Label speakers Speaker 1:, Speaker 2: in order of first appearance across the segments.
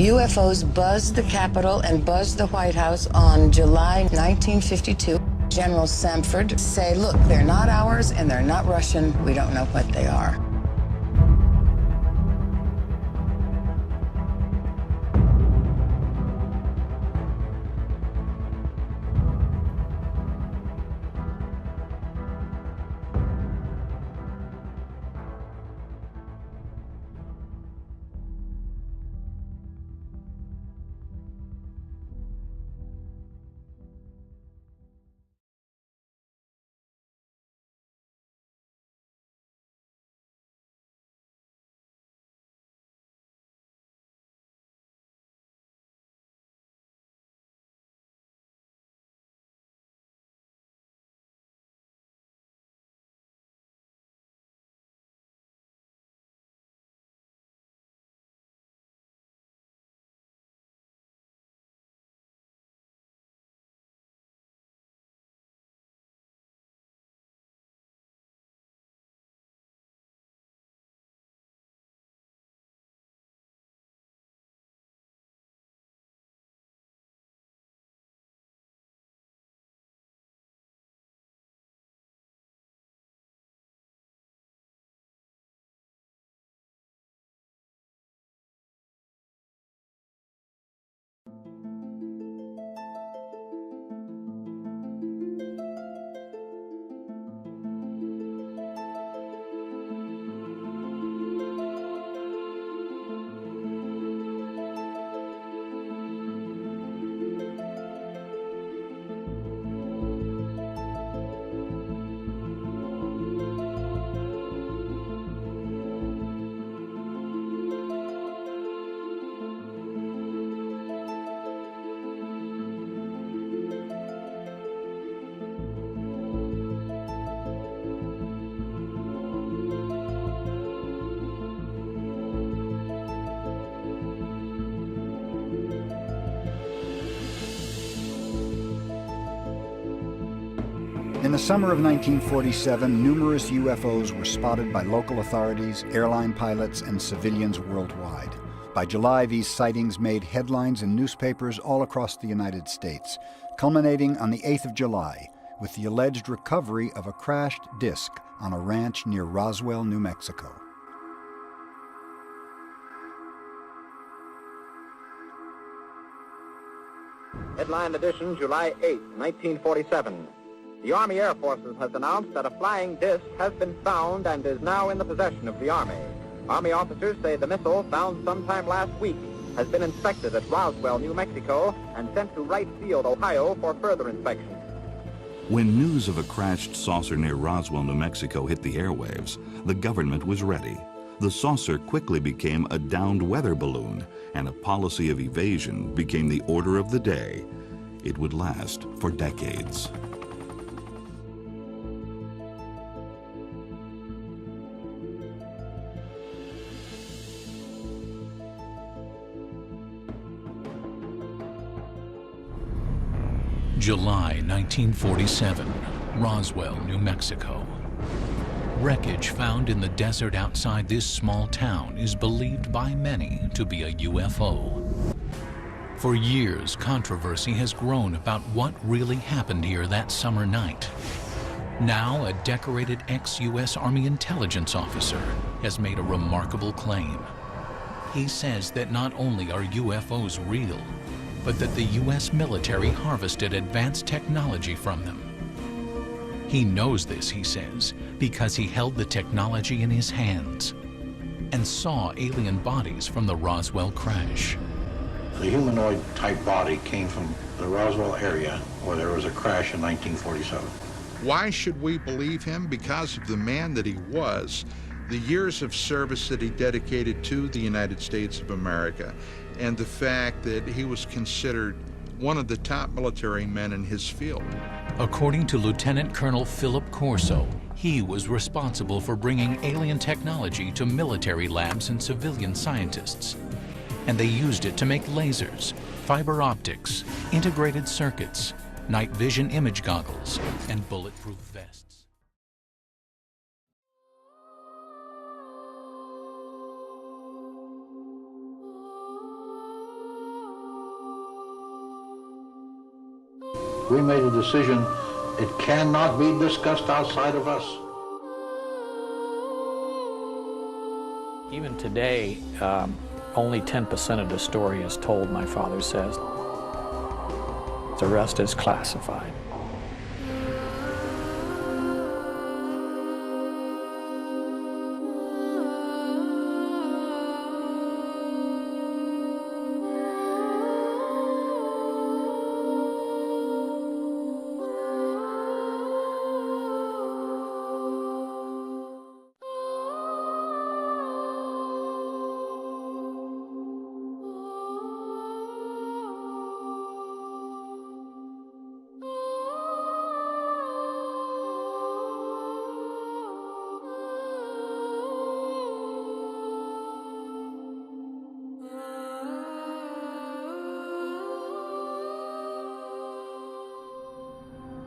Speaker 1: UFOs buzzed the Capitol and buzzed the White House on July 1952. General Samford say, look, they're not ours and they're not Russian. We don't know what they are.
Speaker 2: In the summer of 1947, numerous UFOs were spotted by local authorities, airline pilots, and civilians worldwide. By July, these sightings made headlines in newspapers all across the United States, culminating on the 8th of July with the alleged recovery of a crashed disc on a ranch near Roswell, New Mexico.
Speaker 3: Headline edition, July 8, 1947. The Army Air Forces has announced that a flying disc has been found and is now in the possession of the Army. Army officers say the missile, found sometime last week, has been inspected at Roswell, New Mexico, and sent to Wright Field, Ohio, for further inspection.
Speaker 4: When news of a crashed saucer near Roswell, New Mexico hit the airwaves, the government was ready. The saucer quickly became a downed weather balloon, and a policy of evasion became the order of the day. It would last for decades.
Speaker 5: July 1947, Roswell, New Mexico. Wreckage found in the desert outside this small town is believed by many to be a UFO. For years, controversy has grown about what really happened here that summer night. Now, a decorated ex-US Army intelligence officer has made a remarkable claim. He says that not only are UFOs real, but that the US military harvested advanced technology from them. He knows this, he says, because he held the technology in his hands and saw alien bodies from the Roswell crash.
Speaker 6: The humanoid-type body came from the Roswell area where there was a crash in 1947.
Speaker 7: Why should we believe him? Because of the man that he was, the years of service that he dedicated to the United States of America, and the fact that he was considered one of the top military men in his field.
Speaker 5: According to Lieutenant Colonel Philip Corso, he was responsible for bringing alien technology to military labs and civilian scientists. And they used it to make lasers, fiber optics, integrated circuits, night vision image goggles, and bulletproof vests.
Speaker 6: We made a decision. It cannot be discussed outside of us.
Speaker 8: Even today, only 10% of the story is told, my father says. The rest is classified.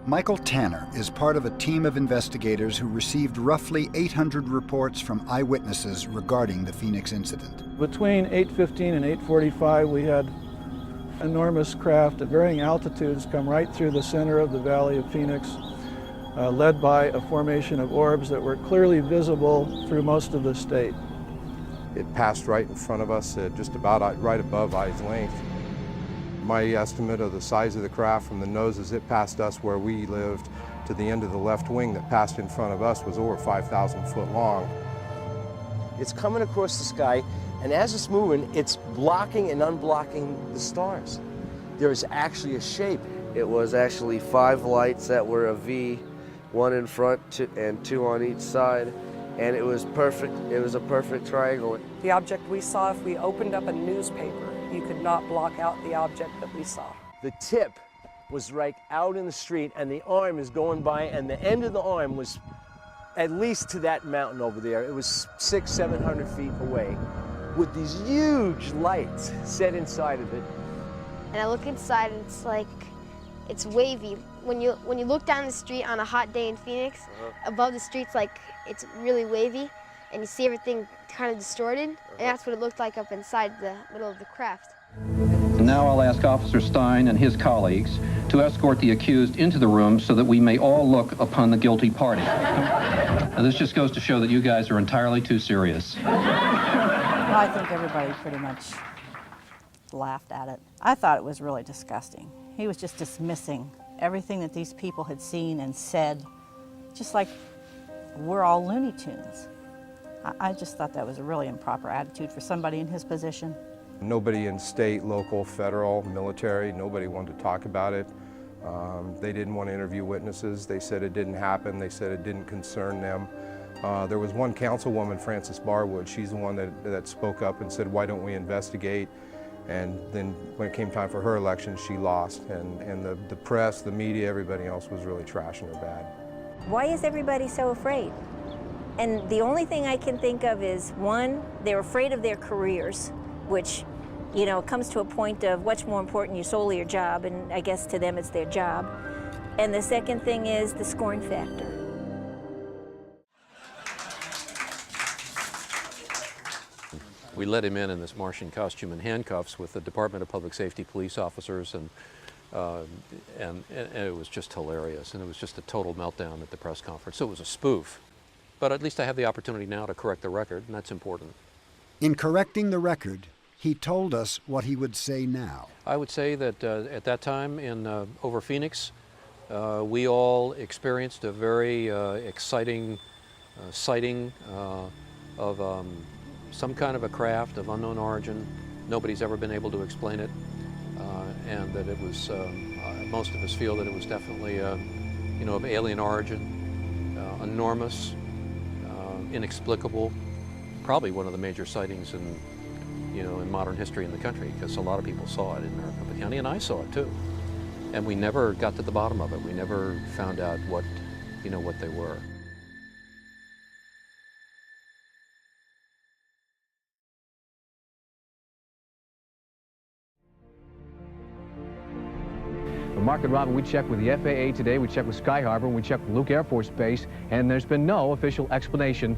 Speaker 2: Michael Tanner is part of a team of investigators who received roughly 800 reports from eyewitnesses regarding the Phoenix incident.
Speaker 9: Between 8:15 and 8:45, we had enormous craft at varying altitudes come right through the center of the Valley of Phoenix, led by a formation of orbs that were clearly visible through most of the state.
Speaker 10: It passed right in front of us, just about right above eye's length. My estimate of the size of the craft from the nose as it passed us where we lived to the end of the left wing that passed in front of us was over 5,000 foot long.
Speaker 11: It's coming across the sky, and as it's moving, it's blocking and unblocking the stars. There is actually a shape.
Speaker 12: It was actually 5 lights that were a V, 1 in front and 2 on each side, and it was perfect. It was a perfect triangle.
Speaker 13: The object we saw, if we opened up a newspaper, you could not block out the object that we saw.
Speaker 11: The tip was right out in the street, and the arm is going by, and the end of the arm was at least to that mountain over there. It was 600-700 feet away with these huge lights set inside of it.
Speaker 14: And I look inside, and it's like, it's wavy. When you look down the street on a hot day in Phoenix, above the street's like, it's really wavy, and you see everything kind of distorted, and that's what it looked like up inside the middle of the craft.
Speaker 15: Now I'll ask Officer Stein and his colleagues to escort the accused into the room so that we may all look upon the guilty party. Now, this just goes to show that you guys are entirely too serious.
Speaker 16: Well, I think everybody pretty much laughed at it. I thought it was really disgusting. He was just dismissing everything that these people had seen and said, just like we're all Looney Tunes. I just thought that was a really improper attitude for somebody in his position.
Speaker 10: Nobody in state, local, federal, military, nobody wanted to talk about it. They didn't want to interview witnesses. They said it didn't happen. They said it didn't concern them. There was one councilwoman, Frances Barwood. She's the one that spoke up and said, why don't we investigate? And then when it came time for her election, she lost. And the press, the media, everybody else was really trashing her bad.
Speaker 17: Why is everybody so afraid? And the only thing I can think of is, one, they're afraid of their careers, which, you know, comes to a point of what's more important, your soul or your job, and I guess to them it's their job. And the second thing is the scorn factor.
Speaker 18: We let him in this Martian costume and handcuffs with the Department of Public Safety police officers, and it was just hilarious, and it was just a total meltdown at the press conference. So it was a spoof. But at least I have the opportunity now to correct the record, and that's important.
Speaker 2: In correcting the record, he told us what he would say now.
Speaker 18: I would say that at that time over Phoenix, we all experienced a very exciting sighting of some kind of a craft of unknown origin. Nobody's ever been able to explain it, and that it was, most of us feel that it was definitely, of alien origin, enormous, inexplicable, probably one of the major sightings in modern history in the country, because a lot of people saw it in Maricopa County, and I saw it too. And we never got to the bottom of it. We never found out what they were.
Speaker 19: Mark and Robin, we checked with the FAA today, we checked with Sky Harbor, and we checked with Luke Air Force Base, and there's been no official explanation.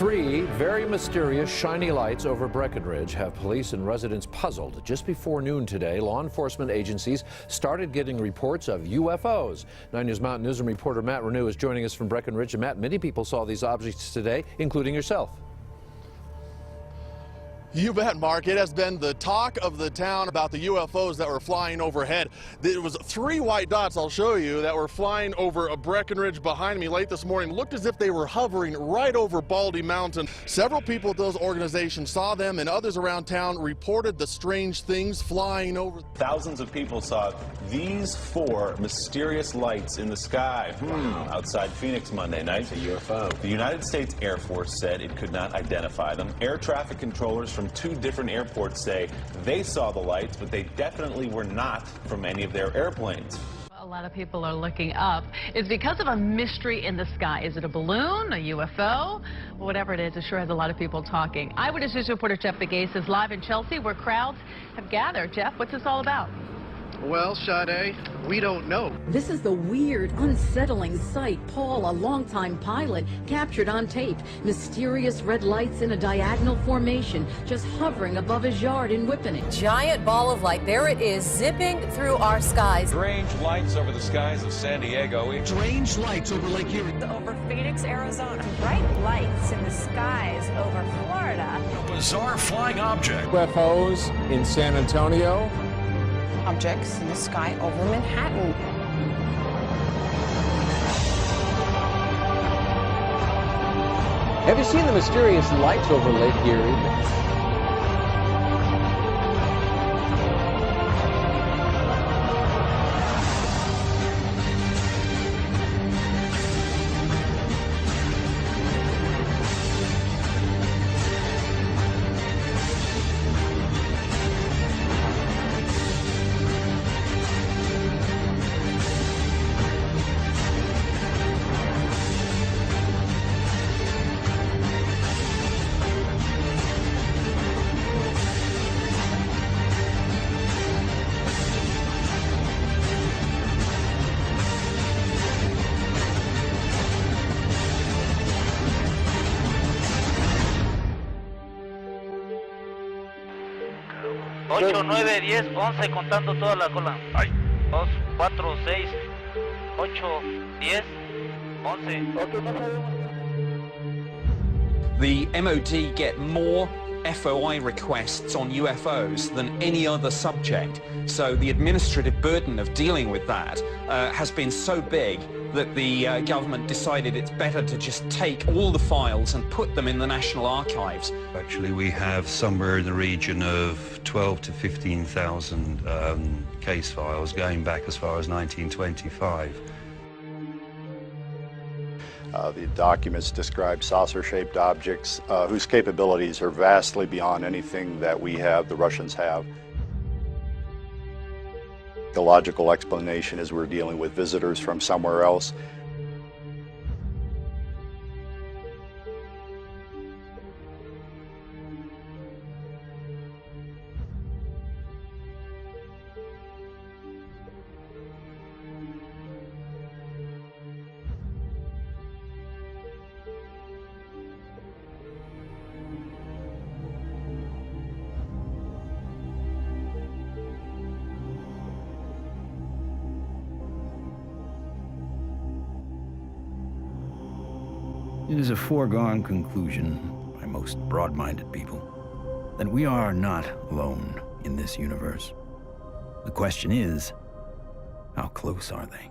Speaker 20: Three very mysterious shiny lights over Breckenridge have police and residents puzzled. Just before noon today, law enforcement agencies started getting reports of UFOs. 9 News Mountain Newsroom reporter Matt Renew is joining us from Breckenridge. And Matt, many people saw these objects today, including yourself.
Speaker 21: You bet, Mark. It has been the talk of the town about the UFOs that were flying overhead. There was 3 white dots, I'll show you, that were flying over a Breckenridge behind me late this morning. Looked as if they were hovering right over Baldy Mountain. Several people at those organizations saw them, and others around town reported the strange things flying over.
Speaker 22: Thousands of people saw these 4 mysterious lights in the sky outside Phoenix Monday night. A UFO. The United States Air Force said it could not identify them. Air traffic controllers from 2 different airports say they saw the lights, but they definitely were not from any of their airplanes.
Speaker 23: A lot of people are looking up. It's because of a mystery in the sky. Is it a balloon, a UFO? Whatever it is, it sure has a lot of people talking. Eyewitness News reporter Jeff Begay is live in Chelsea, where crowds have gathered. Jeff, what's this all about?
Speaker 24: Well, Sade, we don't know.
Speaker 25: This is the weird, unsettling sight Paul, a longtime pilot, captured on tape. Mysterious red lights in a diagonal formation, just hovering above his yard in Whippany.
Speaker 26: Giant ball of light. There it is, zipping through our skies.
Speaker 27: Strange lights over the skies of San Diego.
Speaker 25: Strange lights over Lake Erie.
Speaker 17: Over Phoenix, Arizona. Bright lights in the skies over Florida.
Speaker 27: A bizarre flying object.
Speaker 28: UFOs in San Antonio.
Speaker 29: Objects in the sky over Manhattan.
Speaker 19: Have you seen the mysterious lights over Lake Erie?
Speaker 30: Ocho, 9, 10, 11, contando toda la cola. 2, 4, 6, 8, 10, 11.
Speaker 31: The MOD get more FOI requests on UFOs than any other subject. So the administrative burden of dealing with that has been so big that the government decided it's better to just take all the files and put them in the National Archives.
Speaker 32: Actually, we have somewhere in the region of 12 to 15,000 case files going back as far as 1925.
Speaker 33: The documents describe saucer-shaped objects whose capabilities are vastly beyond anything that we have, the Russians have. The logical explanation is we're dealing with visitors from somewhere else.
Speaker 34: It is a foregone conclusion by most broad-minded people that we are not alone in this universe. The question is, how close are they?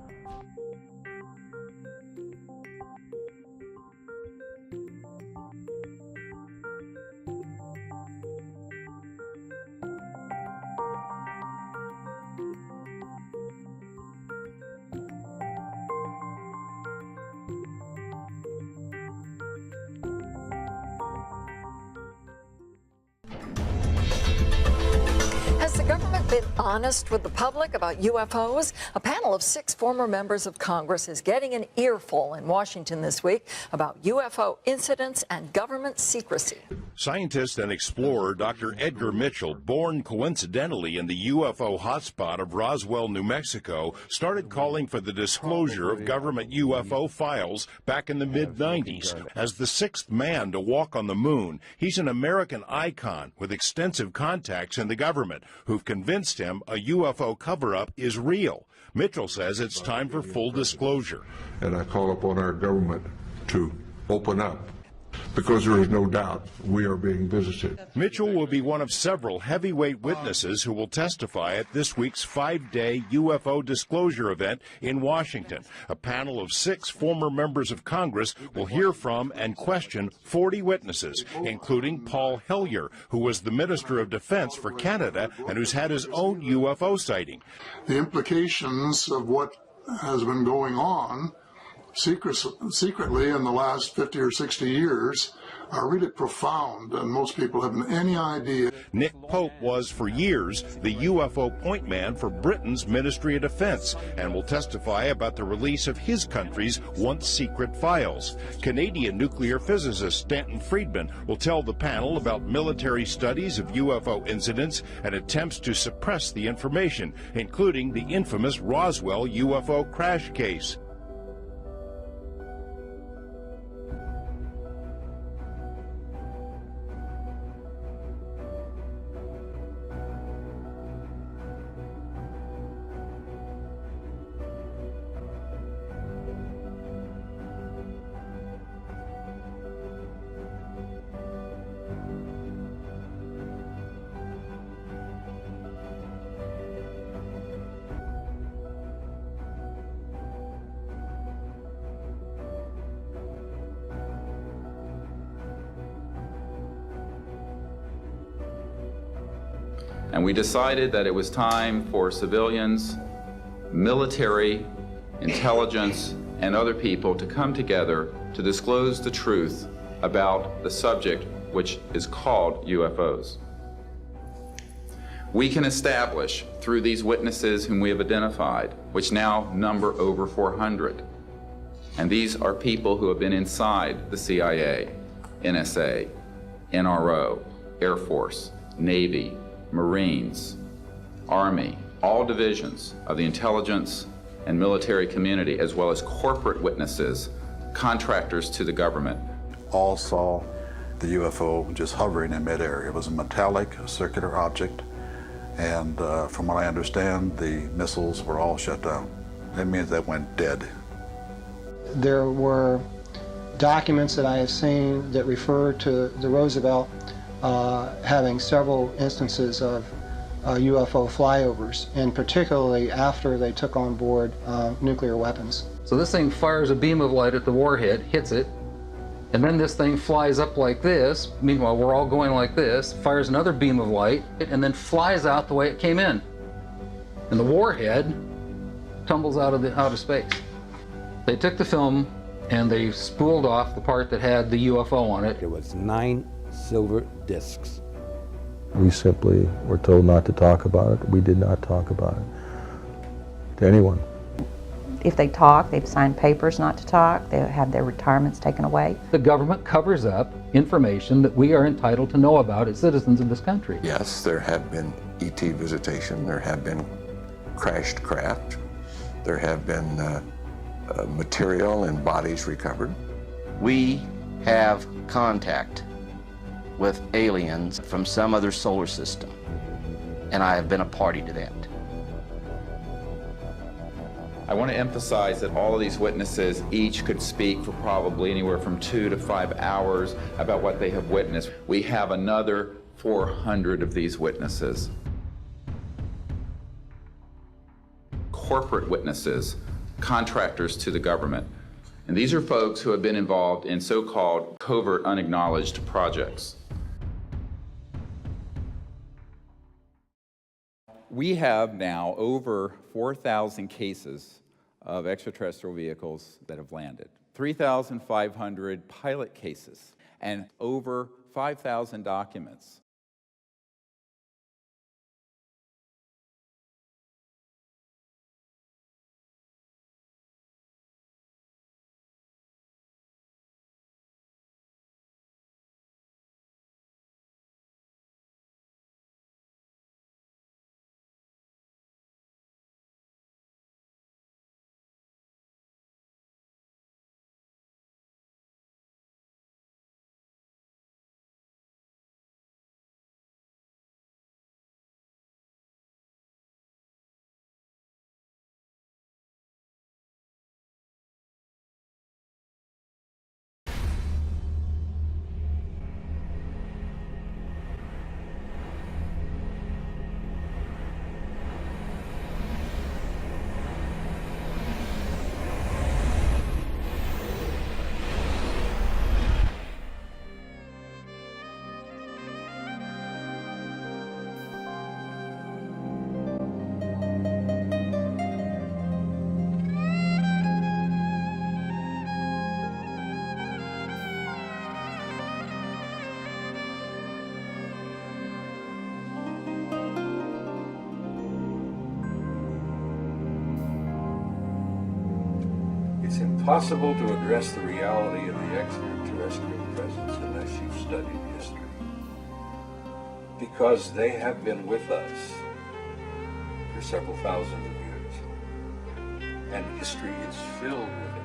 Speaker 35: As the government
Speaker 1: been honest with the public about UFOs? A panel of 6 former members of Congress is getting an earful in Washington this week about UFO incidents and government secrecy.
Speaker 3: Scientist and explorer Dr. Edgar Mitchell, born coincidentally in the UFO hotspot of Roswell, New Mexico, started calling for the disclosure of government UFO files back in the mid-90s. As the 6th man to walk on the moon, he's an American icon with extensive contacts in the government who've convinced him a UFO cover-up is real. Mitchell says it's time for full disclosure.
Speaker 4: And I call upon our government to open up, because there is no doubt we are being visited.
Speaker 3: Mitchell will be one of several heavyweight witnesses who will testify at this week's 5-day UFO disclosure event in Washington. A panel of 6 former members of Congress will hear from and question 40 witnesses, including Paul Hellyer, who was the Minister of Defense for Canada and who's had his own UFO sighting.
Speaker 5: The implications of what has been going on secretly in the last 50 or 60 years are really profound, and most people haven't any idea.
Speaker 3: Nick Pope was for years the UFO point man for Britain's Ministry of Defense and will testify about the release of his country's once secret files. Canadian nuclear physicist Stanton Friedman will tell the panel about military studies of UFO incidents and attempts to suppress the information, including the infamous Roswell UFO crash case.
Speaker 6: And we decided that it was time for civilians, military, intelligence, and other people to come together to disclose the truth about the subject which is called UFOs. We can establish through these witnesses whom we have identified, which now number over 400, and these are people who have been inside the CIA, NSA, NRO, Air Force, Navy, Marines, Army, all divisions of the intelligence and military community, as well as corporate witnesses, contractors to the government.
Speaker 33: All saw the UFO just hovering in midair. It was a metallic, circular object, and from what I understand, the missiles were all shut down. That means they went dead.
Speaker 7: There were documents that I have seen that refer to the Roosevelt having several instances of UFO flyovers, and particularly after they took on board nuclear weapons.
Speaker 8: So this thing fires a beam of light at the warhead, hits it, and then this thing flies up like this. Meanwhile, we're all going like this, fires another beam of light, and then flies out the way it came in. And the warhead tumbles out of space. They took the film and they spooled off the part that had the UFO on it.
Speaker 9: There was 9 silver discs.
Speaker 11: We simply were told not to talk about it. We did not talk about it to anyone.
Speaker 12: If they talk, they've signed papers not to talk. They have their retirements taken away.
Speaker 8: The government covers up information that we are entitled to know about as citizens of this country.
Speaker 4: Yes, there have been ET visitation, there have been crashed craft, there have been material and bodies recovered.
Speaker 13: We have contact with aliens from some other solar system, and I have been a party to that.
Speaker 6: I want to emphasize that all of these witnesses each could speak for probably anywhere from 2 to 5 hours about what they have witnessed. We have another 400 of these witnesses. Corporate witnesses, contractors to the government. And these are folks who have been involved in so-called covert unacknowledged projects.
Speaker 14: We have now over 4,000 cases of extraterrestrial vehicles that have landed, 3,500 pilot cases, and over 5,000 documents.
Speaker 2: It's impossible to address the reality of the extraterrestrial presence unless you've studied history. Because they have been with us for several thousands of years. And history is filled with it.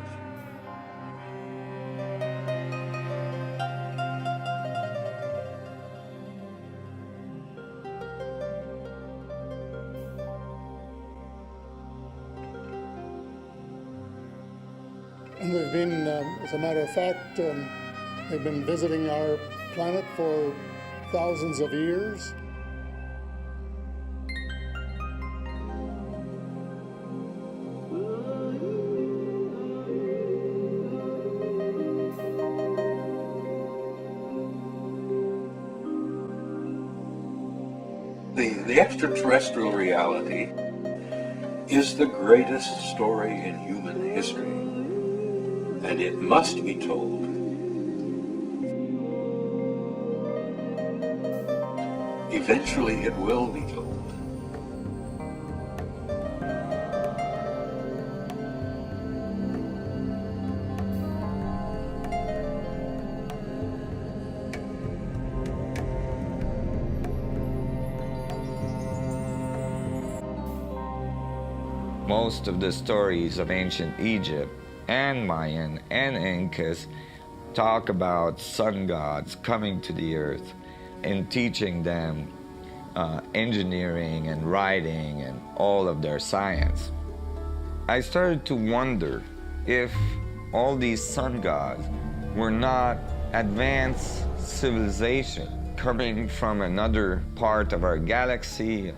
Speaker 5: And they've been, as a matter of fact, they've been visiting our planet for thousands of years.
Speaker 2: The extraterrestrial reality is the greatest story in human history, and it must be told. Eventually it will be told.
Speaker 10: Most of the stories of ancient Egypt and Mayan and Incas talk about sun gods coming to the earth and teaching them engineering and writing and all of their science. I started to wonder if all these sun gods were not advanced civilization coming from another part of our galaxy.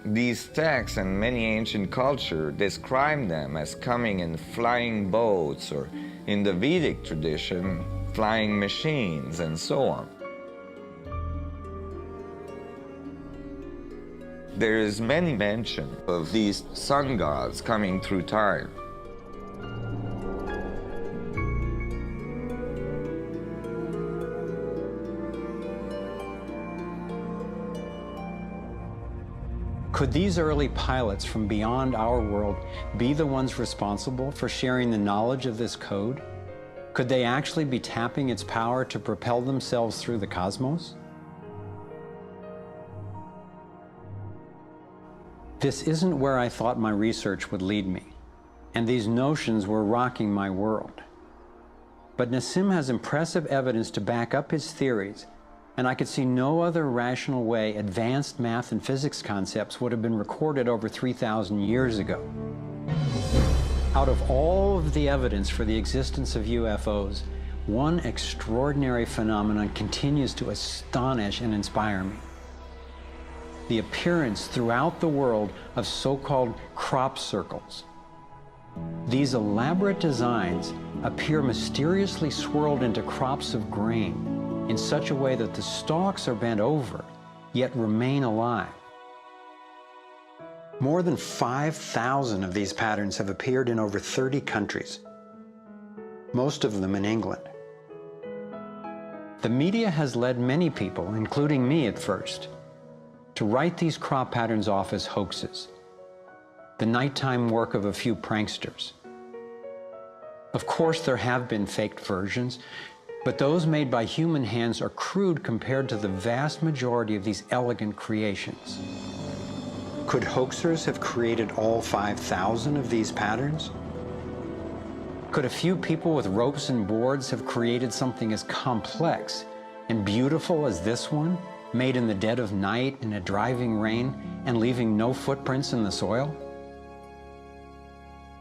Speaker 10: These texts and many ancient cultures describe them as coming in flying boats, or in the Vedic tradition, flying machines, and so on. There is many mention of these sun gods coming through time.
Speaker 15: Could these early pilots from beyond our world be the ones responsible for sharing the knowledge of this code? Could they actually be tapping its power to propel themselves through the cosmos? This isn't where I thought my research would lead me, and these notions were rocking my world. But Nassim has impressive evidence to back up his theories, and I could see no other rational way advanced math and physics concepts would have been recorded over 3,000 years ago. Out of all of the evidence for the existence of UFOs, one extraordinary phenomenon continues to astonish and inspire me. The appearance throughout the world of so-called Cropcircles. These elaborate designs appear mysteriously swirled into crops of grain in such a way that the stalks are bent over, yet remain alive. More than 5,000 of these patterns have appeared in over 30 countries, most of them in England. The media has led many people, including me at first, to write these crop patterns off as hoaxes, the nighttime work of a few pranksters. Of course, there have been faked versions, but those made by human hands are crude compared to the vast majority of these elegant creations. Could hoaxers have created all 5,000 of these patterns? Could a few people with ropes and boards have created something as complex and beautiful as this one, made in the dead of night in a driving rain and leaving no footprints in the soil?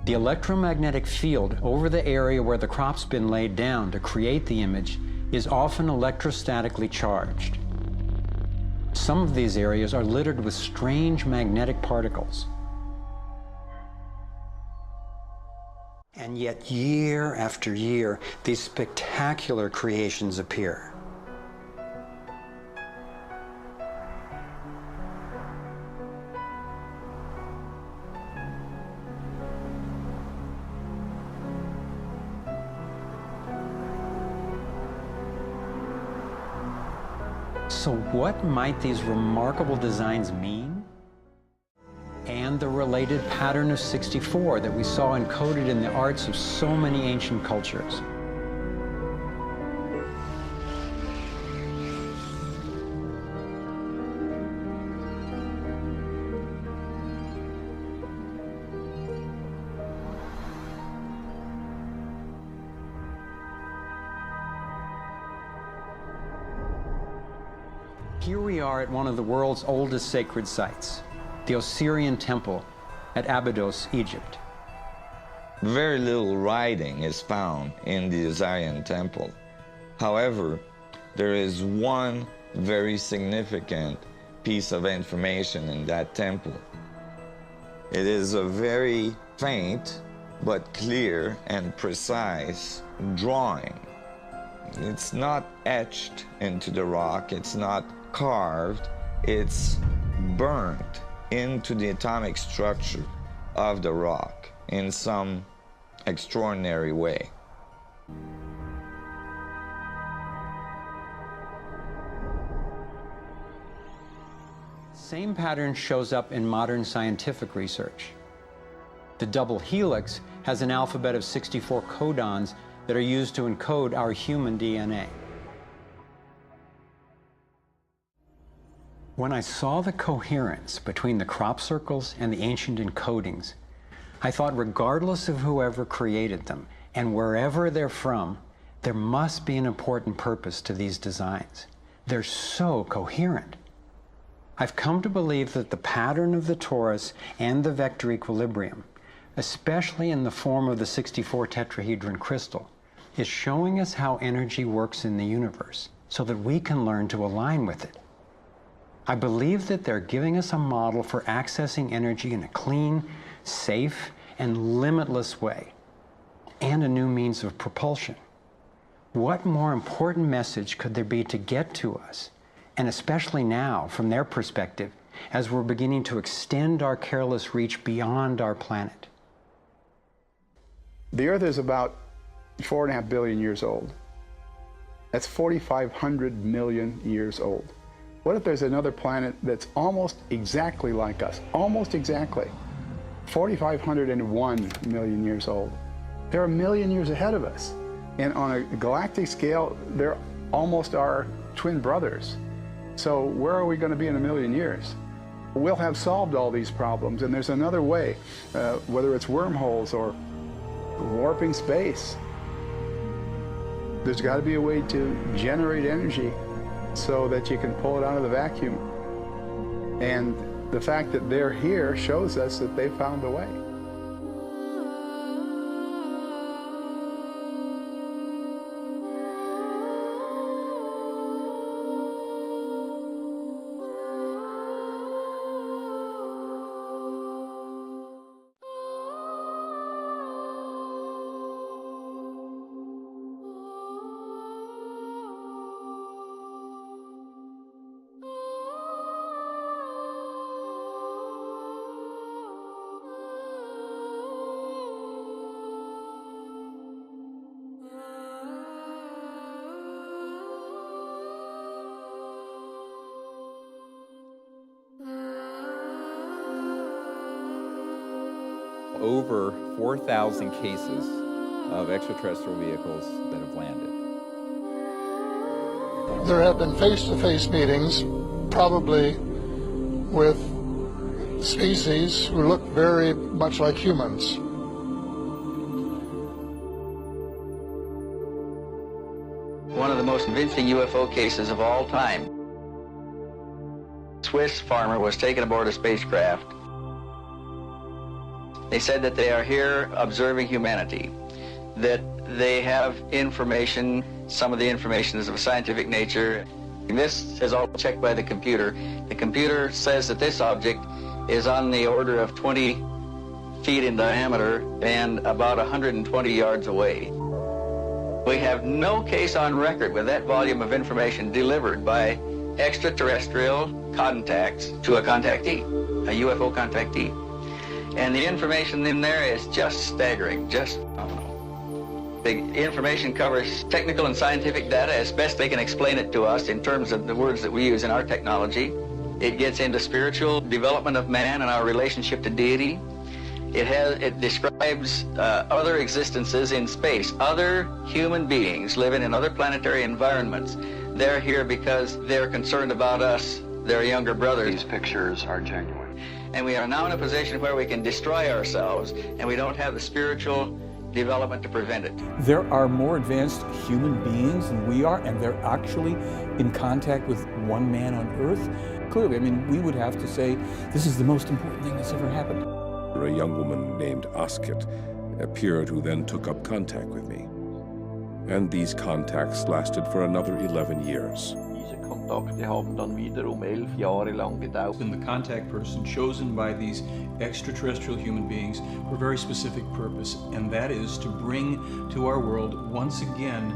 Speaker 15: The electromagnetic field over the area where the crop's been laid down to create the image is often electrostatically charged. Some of these areas are littered with strange magnetic particles. And yet, year after year, these spectacular creations appear. So what might these remarkable designs mean? And and the related pattern of 64 that we saw encoded in the arts of so many ancient cultures. Here we are at one of the world's oldest sacred sites, the Osirian Temple at Abydos, Egypt.
Speaker 10: Very little writing is found in the Osirian Temple. However, there is one very significant piece of information in that temple. It is a very faint but clear and precise drawing. It's not etched into the rock, it's not carved, it's burnt into the atomic structure of the rock in some extraordinary way.
Speaker 15: Same pattern shows up in modern scientific research. The double helix has an alphabet of 64 codons that are used to encode our human DNA. When I saw the coherence between the Cropcircles and the ancient encodings, I thought regardless of whoever created them and wherever they're from, there must be an important purpose to these designs. They're so coherent. I've come to believe that the pattern of the torus and the vector equilibrium, especially in the form of the 64 tetrahedron crystal, is showing us how energy works in the universe so that we can learn to align with it. I believe that they're giving us a model for accessing energy in a clean, safe, and limitless way, and a new means of propulsion. What more important message could there be to get to us, and especially now, from their perspective, as we're beginning to extend our careless reach beyond our planet?
Speaker 16: The Earth is about 4.5 billion years old. That's 4,500 million years old. What if there's another planet that's almost exactly like us? Almost exactly. 4,501 million years old. They're a million years ahead of us. And on a galactic scale, they're almost our twin brothers. So where are we going to be in a million years? We'll have solved all these problems, and there's another way, whether it's wormholes or warping space. There's got to be a way to generate energy so that you can pull it out of the vacuum. And the fact that they're here shows us that they found a way.
Speaker 14: Over 4,000 cases of extraterrestrial vehicles that have landed.
Speaker 5: There have been face-to-face meetings, probably with species who look very much like humans.
Speaker 17: One of the most convincing UFO cases of all time. A Swiss farmer was taken aboard a spacecraft. They said that they are here observing humanity, that they have information, some of the information is of a scientific nature. And this is all checked by the computer. The computer says that this object is on the order of 20 feet in diameter and about 120 yards away. We have no case on record with that volume of information delivered by extraterrestrial contacts to a contactee, a UFO contactee. And the information in there is just staggering, just phenomenal. The information covers technical and scientific data as best they can explain it to us in terms of the words that we use in our technology. It gets into spiritual development of man and our relationship to deity. It describes other existences in space, other human beings living in other planetary environments. They're here because they're concerned about us, their younger brothers.
Speaker 18: These pictures are genuine.
Speaker 17: And we are now in a position where we can destroy ourselves, and we don't have the spiritual development to prevent it.
Speaker 19: There are more advanced human beings than we are, and they're actually in contact with one man on Earth. Clearly, I mean, we would have to say this is the most important thing that's ever happened.
Speaker 20: A young woman named Askit appeared, who then took up contact with me. And these contacts lasted for another 11 years.
Speaker 21: And the contact person chosen by these extraterrestrial human beings for a very specific purpose, and that is to bring to our world once again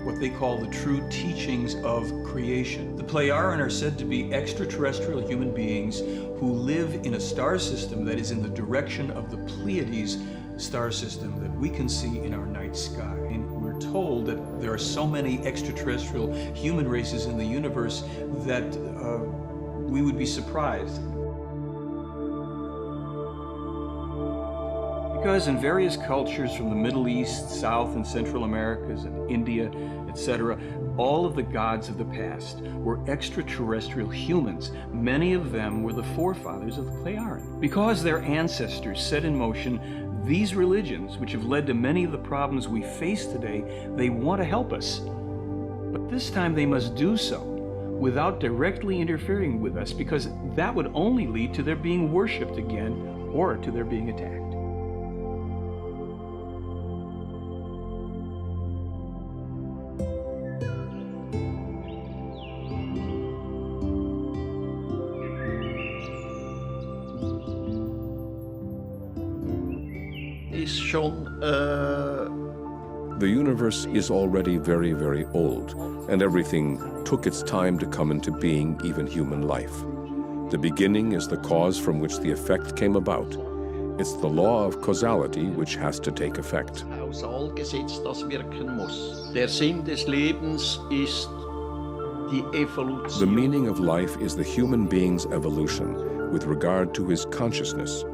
Speaker 21: what they call the true teachings of creation. The Pleiaren are said to be extraterrestrial human beings who live in a star system that is in the direction of the Pleiades star system that we can see in our night sky. And we're told that there are so many extraterrestrial human races in the universe that we would be surprised. Because in various cultures from the Middle East, South and Central Americas, and India, etc., all of the gods of the past were extraterrestrial humans. Many of them were the forefathers of the Pleiaren. Because their ancestors set in motion these religions, which have led to many of the problems we face today, they want to help us. But this time they must do so without directly interfering with us, because that would only lead to their being worshipped again or to their being attacked.
Speaker 20: The universe is already very, very old, and everything took its time to come into being, even human life. The beginning is the cause from which the effect came about. It's the law of causality which has to take effect. The meaning of life is the human being's evolution with regard to his consciousness.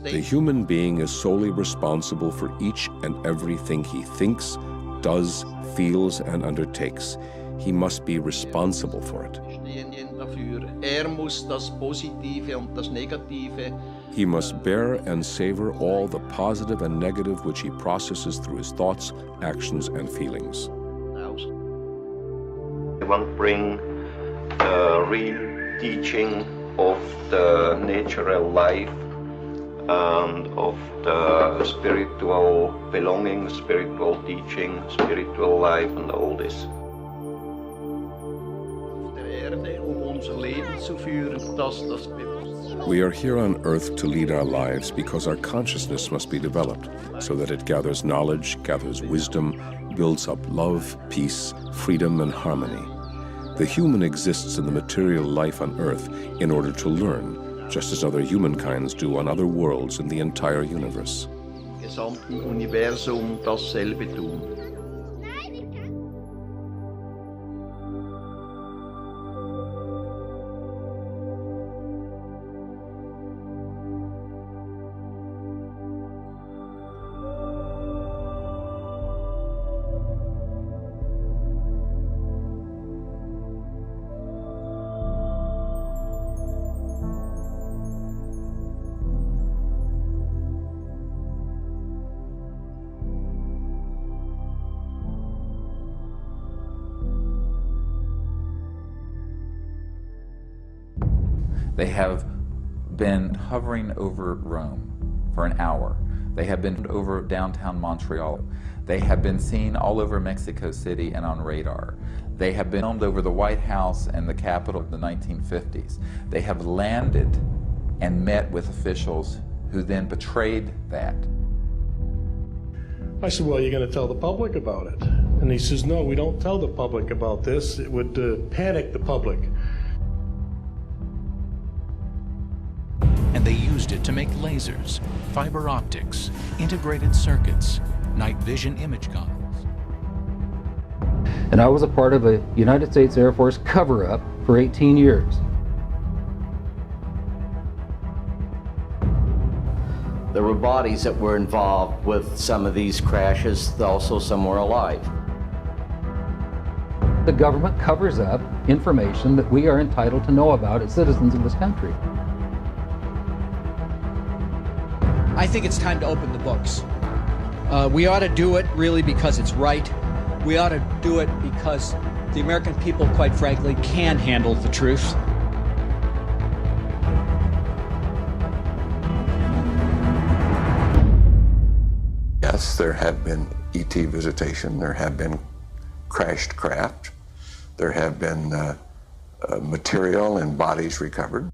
Speaker 20: The human being is solely responsible for each and everything he thinks, does, feels, and undertakes. He must be responsible for it. He must bear and savor all the positive and negative which he processes through his thoughts, actions, and feelings.
Speaker 22: I want to bring the real teaching of the natural life and of the spiritual belonging, spiritual teaching, spiritual life, and all this.
Speaker 20: We are here on Earth to lead our lives because our consciousness must be developed so that it gathers knowledge, gathers wisdom, builds up love, peace, freedom, and harmony. The human exists in the material life on Earth in order to learn, just as other humankinds do on other worlds in the entire universe.
Speaker 14: They have been hovering over Rome for an hour. They have been over downtown Montreal. They have been seen all over Mexico City and on radar. They have been filmed over the White House and the Capitol of the 1950s. They have landed and met with officials who then betrayed that.
Speaker 23: I said, well, you're going to tell the public about it. And he says, no, we don't tell the public about this. It would panic the public.
Speaker 24: And they used it to make lasers, fiber optics, integrated circuits, night vision image goggles.
Speaker 8: And I was a part of a United States Air Force cover-up for 18 years.
Speaker 13: There were bodies that were involved with some of these crashes, also some were alive.
Speaker 8: The government covers up information that we are entitled to know about as citizens of this country.
Speaker 1: I think it's time to open the books. We ought to do it really because it's right. We ought to do it because the American people, quite frankly, can handle the truth.
Speaker 4: Yes, there have been ET visitation, there have been crashed craft, there have been material and bodies recovered.